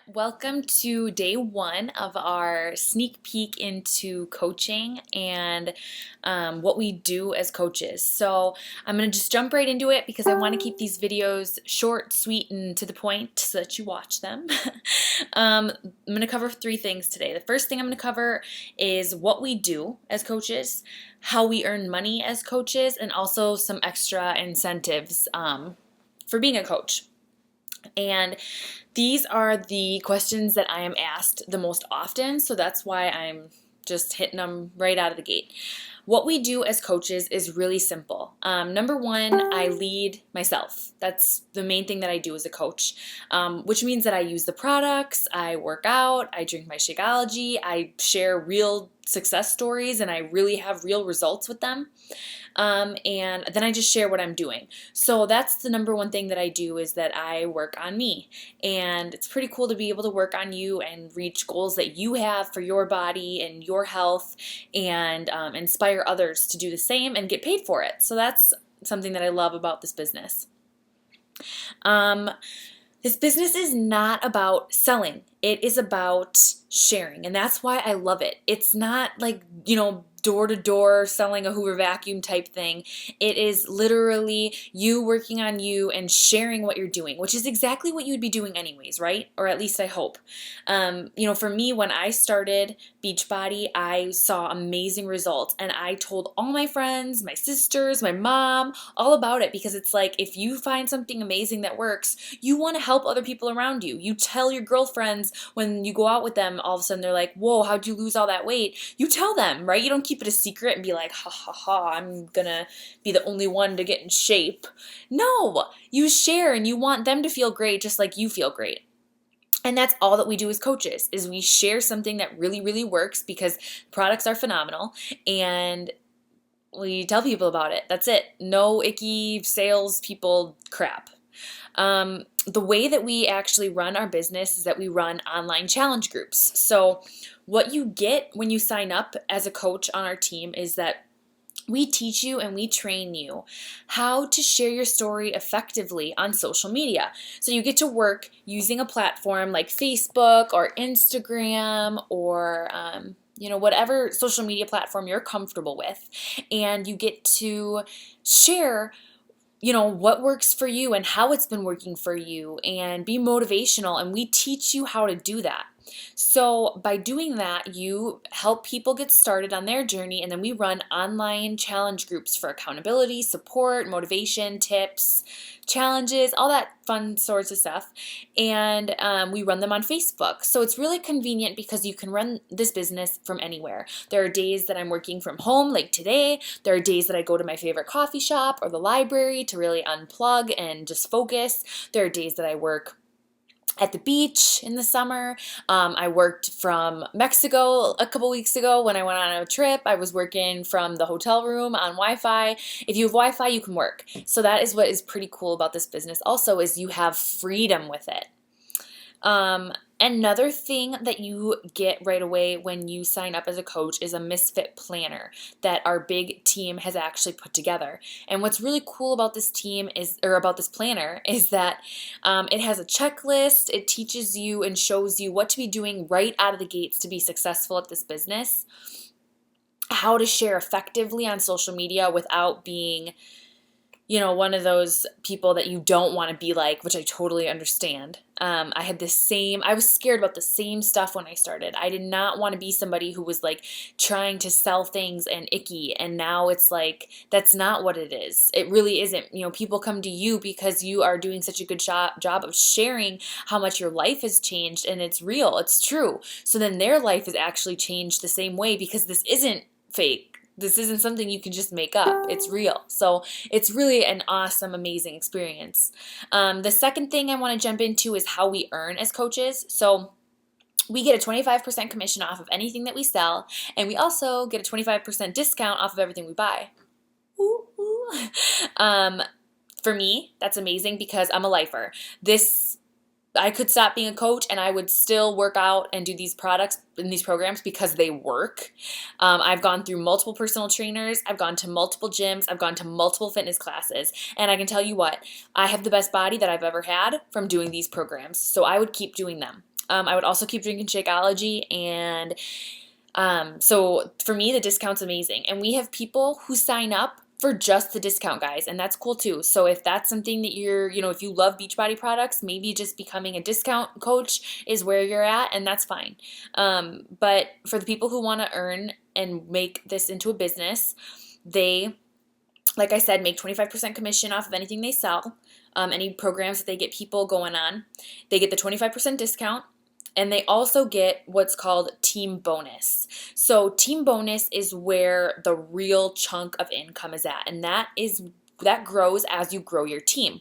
Welcome to day one of our sneak peek into coaching and what we do as coaches. So I'm going to just jump right into it because I want to keep these videos short, sweet, and to the point so that you watch them. I'm going to cover three things today. The first thing I'm going to cover is what we do as coaches, how we earn money as coaches, and also some extra incentives for being a coach. And these are the questions that I am asked the most often, so that's why I'm just hitting them right out of the gate. What we do as coaches is really simple. Number one, I lead myself. That's the main thing that I do as a coach, which means that I use the products, I work out, I drink my Shakeology, I share real success stories, and I really have real results with them. And then I just share what I'm doing. So that's the number one thing that I do, is that I work on me. And it's pretty cool to be able to work on you and reach goals that you have for your body and your health, and inspire others to do the same and get paid for it. So that's something that I love about this business. This business is not about selling. It is about sharing, and that's why I love it. It's not like, door to door selling a Hoover vacuum type thing. It is literally you working on you and sharing what you're doing, which is exactly what you would be doing anyways, right? Or at least I hope. For me, when I started Beachbody, I saw amazing results, and I told all my friends, my sisters, my mom, all about it, because it's like, if you find something amazing that works, you want to help other people around you. You tell your girlfriends when you go out with them, all of a sudden they're like, whoa, how'd you lose all that weight? You tell them, right? You don't keep it a secret and be like, ha ha ha, I'm gonna be the only one to get in shape. No, you share, and you want them to feel great just like you feel great. And that's all that we do as coaches, is we share something that really, really works because products are phenomenal, and we tell people about it. That's it. No icky salespeople crap. The way that we actually run our business is that we run online challenge groups. So what you get when you sign up as a coach on our team is that we teach you and we train you how to share your story effectively on social media. So you get to work using a platform like Facebook or Instagram or whatever social media platform you're comfortable with, and you get to share what works for you and how it's been working for you, and be motivational, and we teach you how to do that. So by doing that, you help people get started on their journey, and then we run online challenge groups for accountability, support, motivation, tips, challenges, all that fun sorts of stuff. And we run them on Facebook. So it's really convenient because you can run this business from anywhere. There are days that I'm working from home, like today. There are days that I go to my favorite coffee shop or the library to really unplug and just focus. There are days that I work at the beach in the summer. I worked from Mexico a couple weeks ago when I went on a trip. I was working from the hotel room on Wi-Fi. If you have Wi-Fi, you can work. So that is what is pretty cool about this business also, is you have freedom with it. Another thing that you get right away when you sign up as a coach is a Misfit planner that our big team has actually put together. And what's really cool about this about this planner is that it has a checklist. It teaches you and shows you what to be doing right out of the gates to be successful at this business, how to share effectively on social media without being one of those people that you don't want to be like, which I totally understand. I was scared about the same stuff when I started. I did not want to be somebody who was like trying to sell things and icky. And now it's like, that's not what it is. It really isn't. People come to you because you are doing such a good job of sharing how much your life has changed, and it's real. It's true. So then their life is actually changed the same way, because this isn't fake. This isn't something you can just make up. It's real. So it's really an awesome, amazing experience. The second thing I want to jump into is how we earn as coaches. So we get a 25% commission off of anything that we sell, and we also get a 25% discount off of everything we buy. Ooh, ooh. For me, that's amazing because I'm a lifer. I could stop being a coach and I would still work out and do these products and these programs because they work. I've gone through multiple personal trainers. I've gone to multiple gyms. I've gone to multiple fitness classes. And I can tell you what, I have the best body that I've ever had from doing these programs. So I would keep doing them. I would also keep drinking Shakeology, and so for me, the discount's amazing. And we have people who sign up for just the discount, guys, and that's cool too. So if that's something that if you love Beachbody products, maybe just becoming a discount coach is where you're at, and that's fine. But for the people who want to earn and make this into a business, they, like I said, make 25% commission off of anything they sell, any programs that they get people going on. They get the 25% discount. And they also get what's called team bonus. So team bonus is where the real chunk of income is at. And that grows as you grow your team.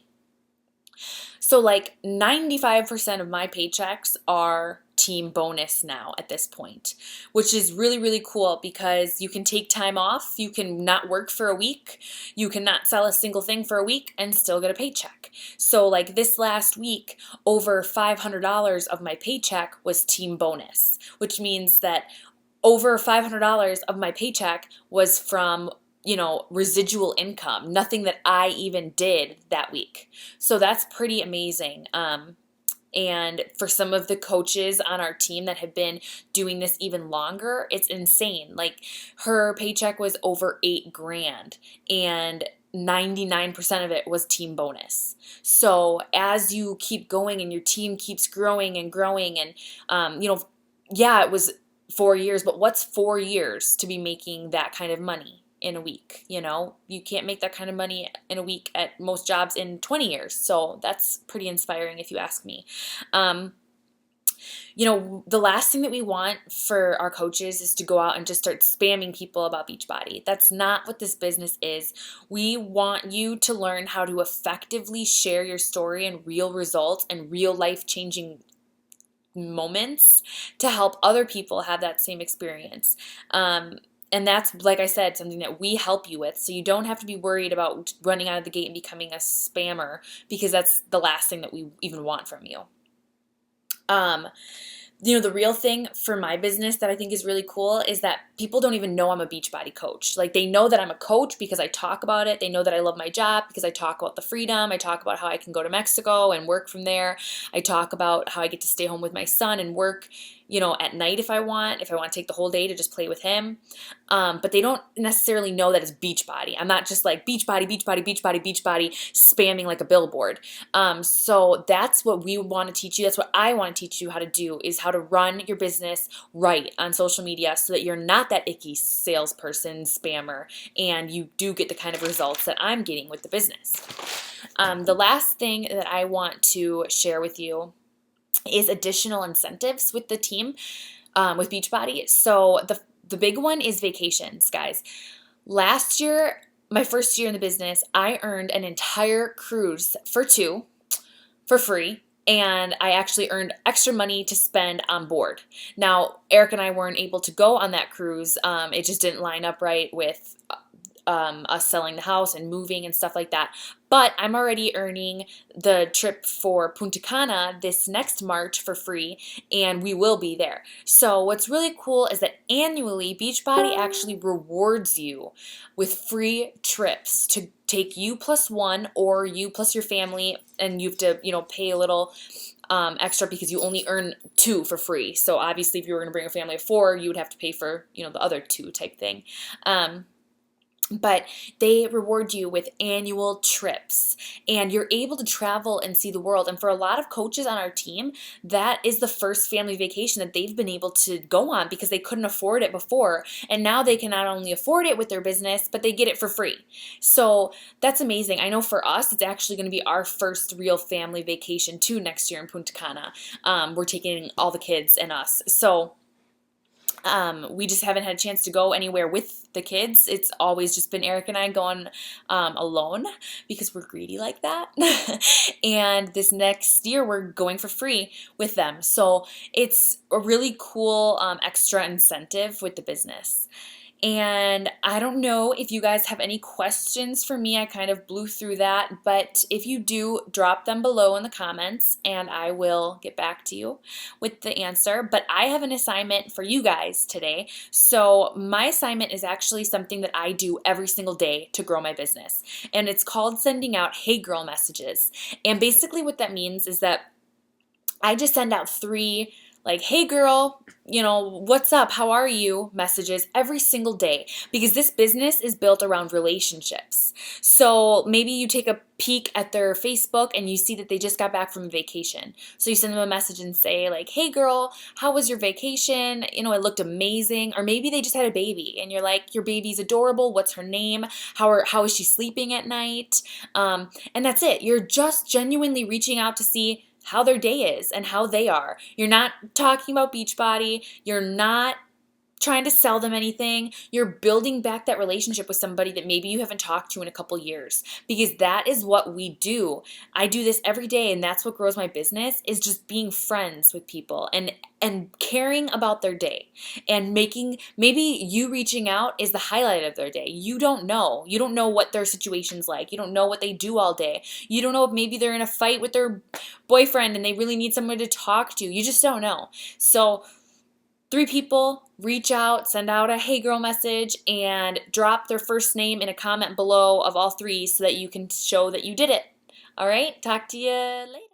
So like 95% of my paychecks are team bonus now at this point, which is really, really cool because you can take time off. You can not work for a week. You can not sell a single thing for a week and still get a paycheck. So like this last week, over $500 of my paycheck was team bonus, which means that over $500 of my paycheck was from residual income, nothing that I even did that week. So that's pretty amazing. And for some of the coaches on our team that have been doing this even longer, it's insane. Like her paycheck was over $8,000 and 99% of it was team bonus. So as you keep going and your team keeps growing and growing and, it was 4 years, but what's 4 years to be making that kind of money in a week? You can't make that kind of money in a week at most jobs in 20 years. So that's pretty inspiring if you ask me. The last thing that we want for our coaches is to go out and just start spamming people about Beachbody. That's not what this business is. We want you to learn how to effectively share your story and real results and real life-changing moments to help other people have that same experience. And that's, like I said, something that we help you with. So you don't have to be worried about running out of the gate and becoming a spammer, because that's the last thing that we even want from you. The real thing for my business that I think is really cool is that people don't even know I'm a Beachbody coach. Like they know that I'm a coach because I talk about it. They know that I love my job because I talk about the freedom. I talk about how I can go to Mexico and work from there. I talk about how I get to stay home with my son and work, at night if I want to take the whole day to just play with him. But they don't necessarily know that it's Beachbody. I'm not just like Beachbody, Beachbody, Beachbody, Beachbody, spamming like a billboard. So that's what we want to teach you. That's what I want to teach you how to do, is how to run your business right on social media so that you're not that icky salesperson, spammer, and you do get the kind of results that I'm getting with the business. The last thing that I want to share with you is additional incentives with the team, with Beachbody. So the big one is vacations, guys. Last year, my first year in the business, I earned an entire cruise for 2 for free. And I actually earned extra money to spend on board. Now, Eric and I weren't able to go on that cruise. It just didn't line up right with us selling the house and moving and stuff like that. But I'm already earning the trip for Punta Cana this next March for free, and we will be there. So what's really cool is that annually Beachbody actually rewards you with free trips to take you plus one or you plus your family, and you have to, pay a little extra because you only earn 2 for free. So obviously if you were going to bring a family of 4, you would have to pay for, the other 2 type thing. But they reward you with annual trips, and you're able to travel and see the world. And for a lot of coaches on our team, that is the first family vacation that they've been able to go on because they couldn't afford it before. And now they can not only afford it with their business, but they get it for free. So that's amazing. I know for us, it's actually going to be our first real family vacation too next year in Punta Cana. We're taking all the kids and us. So we just haven't had a chance to go anywhere with the kids. It's always just been Eric and I going alone because we're greedy like that. And this next year we're going for free with them. So it's a really cool extra incentive with the business. And I don't know if you guys have any questions for me. I kind of blew through that, but if you do, drop them below in the comments and I will get back to you with the answer. But I have an assignment for you guys today. So my assignment is actually something that I do every single day to grow my business. And it's called sending out Hey Girl messages. And basically what that means is that I just send out 3 like, hey girl, what's up? How are you? Messages every single day because this business is built around relationships. So maybe you take a peek at their Facebook and you see that they just got back from vacation. So you send them a message and say like, hey girl, how was your vacation? It looked amazing. Or maybe they just had a baby and you're like, your baby's adorable. What's her name? How is she sleeping at night? And that's it. You're just genuinely reaching out to see how their day is and how they are. You're not talking about Beachbody. You're not trying to sell them anything. You're building back that relationship with somebody that maybe you haven't talked to in a couple years, because that is what we do. I do this every day, and that's what grows my business, is just being friends with people and caring about their day, and maybe you reaching out is the highlight of their day. You don't know what their situation's like. You don't know what they do all day. You don't know if maybe they're in a fight with their boyfriend and they really need someone to talk to. You just don't know. So 3 people, reach out, send out a hey girl message, and drop their first name in a comment below of all 3 so that you can show that you did it. All right, talk to you later.